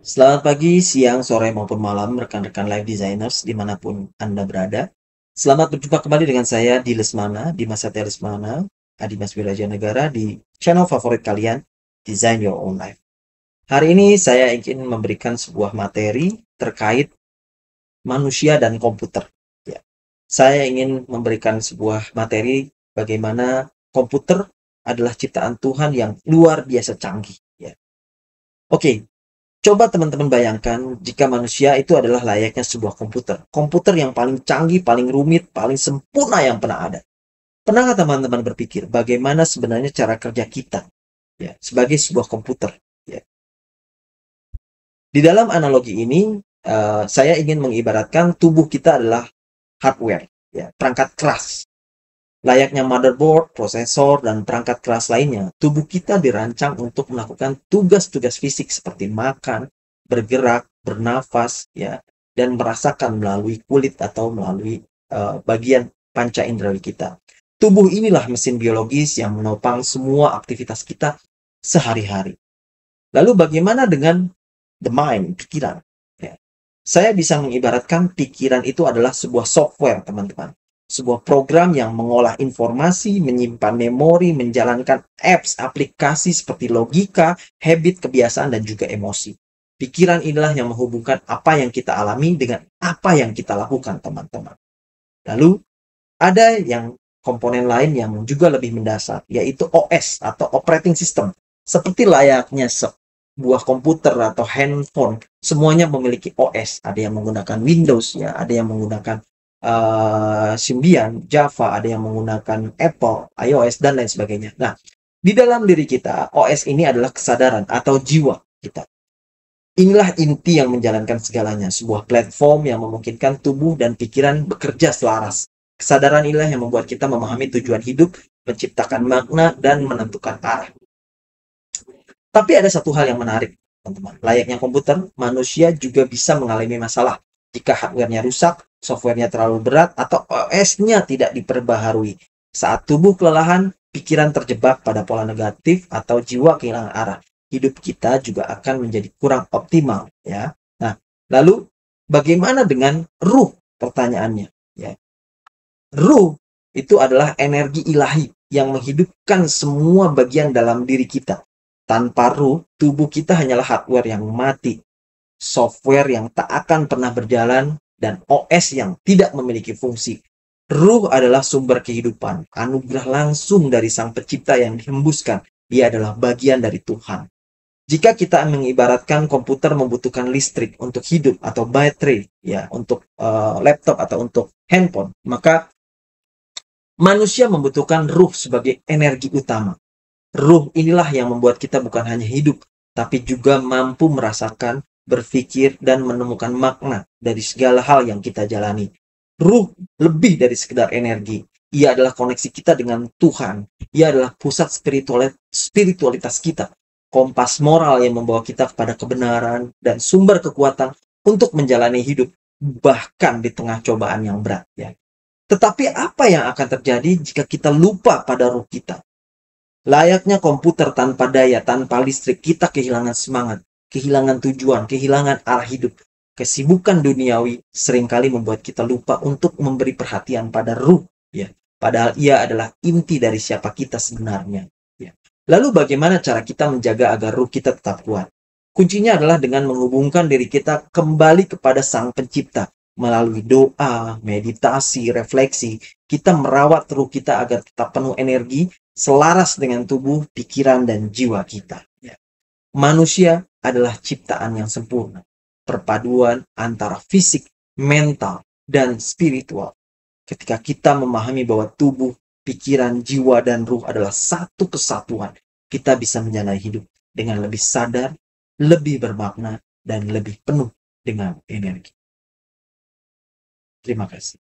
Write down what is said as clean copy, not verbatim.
Selamat pagi, siang, sore, maupun malam, rekan-rekan live designers dimanapun Anda berada. Selamat berjumpa kembali dengan saya, di Lesmana, Dimas Satya Lesmana, Adimas Wiraja Negara, di channel favorit kalian, Design Your Own Life. Hari ini saya ingin memberikan sebuah materi terkait manusia dan komputer. Ya. Saya ingin memberikan sebuah materi bagaimana komputer adalah ciptaan Tuhan yang luar biasa canggih. Ya. Oke, coba teman-teman bayangkan jika manusia itu adalah layaknya sebuah komputer. Komputer yang paling canggih, paling rumit, paling sempurna yang pernah ada. Pernahkah teman-teman berpikir bagaimana sebenarnya cara kerja kita ya sebagai sebuah komputer? Ya. Di dalam analogi ini, saya ingin mengibaratkan tubuh kita adalah hardware, ya, perangkat keras. Layaknya motherboard, prosesor, dan perangkat keras lainnya, tubuh kita dirancang untuk melakukan tugas-tugas fisik seperti makan, bergerak, bernafas, ya, dan merasakan melalui kulit atau melalui bagian panca inderawi kita. Tubuh inilah mesin biologis yang menopang semua aktivitas kita sehari-hari. Lalu bagaimana dengan the mind, pikiran? Ya. Saya bisa mengibaratkan pikiran itu adalah sebuah software, teman-teman. Sebuah program yang mengolah informasi, menyimpan memori, menjalankan apps, aplikasi seperti logika, habit, kebiasaan, dan juga emosi. Pikiran inilah yang menghubungkan apa yang kita alami dengan apa yang kita lakukan, teman-teman. Lalu, ada yang komponen lain yang juga lebih mendasar, yaitu OS atau operating system. Seperti layaknya sebuah komputer atau handphone, semuanya memiliki OS. Ada yang menggunakan Windows, ya, ada yang menggunakan Symbian, Java, ada yang menggunakan Apple, iOS, dan lain sebagainya. Nah, di dalam diri kita, OS ini adalah kesadaran atau jiwa kita. Inilah inti yang menjalankan segalanya, sebuah platform yang memungkinkan tubuh dan pikiran bekerja selaras. Kesadaran inilah yang membuat kita memahami tujuan hidup, menciptakan makna, dan menentukan arah. Tapi ada satu hal yang menarik, teman-teman. Layaknya komputer, manusia juga bisa mengalami masalah. Jika hardware-nya rusak, software-nya terlalu berat, atau OS-nya tidak diperbaharui. Saat tubuh kelelahan, pikiran terjebak pada pola negatif, atau jiwa kehilangan arah. Hidup kita juga akan menjadi kurang optimal, ya. Nah, lalu bagaimana dengan ruh? Pertanyaannya, ya. Ruh itu adalah energi ilahi yang menghidupkan semua bagian dalam diri kita. Tanpa ruh, tubuh kita hanyalah hardware yang mati, software yang tak akan pernah berjalan, dan OS yang tidak memiliki fungsi. Ruh adalah sumber kehidupan, anugerah langsung dari Sang Pencipta yang dihembuskan. Dia adalah bagian dari Tuhan. Jika kita mengibaratkan komputer membutuhkan listrik untuk hidup atau baterai ya untuk laptop atau untuk handphone, maka manusia membutuhkan ruh sebagai energi utama. Ruh inilah yang membuat kita bukan hanya hidup, tapi juga mampu merasakan, berpikir, dan menemukan makna dari segala hal yang kita jalani. Ruh lebih dari sekedar energi. Ia adalah koneksi kita dengan Tuhan. Ia adalah pusat spiritualitas kita. Kompas moral yang membawa kita kepada kebenaran dan sumber kekuatan untuk menjalani hidup, bahkan di tengah cobaan yang berat. Ya. Tetapi apa yang akan terjadi jika kita lupa pada ruh kita? Layaknya komputer tanpa daya, tanpa listrik, kita kehilangan semangat, kehilangan tujuan, kehilangan arah hidup. Kesibukan duniawi seringkali membuat kita lupa untuk memberi perhatian pada ruh, ya. Padahal ia adalah inti dari siapa kita sebenarnya. Ya. Lalu bagaimana cara kita menjaga agar ruh kita tetap kuat? Kuncinya adalah dengan menghubungkan diri kita kembali kepada Sang Pencipta. Melalui doa, meditasi, refleksi, kita merawat ruh kita agar tetap penuh energi, selaras dengan tubuh, pikiran, dan jiwa kita. Ya. Manusia adalah ciptaan yang sempurna. Perpaduan antara fisik, mental, dan spiritual. Ketika kita memahami bahwa tubuh, pikiran, jiwa, dan ruh adalah satu kesatuan, kita bisa menjalani hidup dengan lebih sadar, lebih bermakna, dan lebih penuh dengan energi. Terima kasih.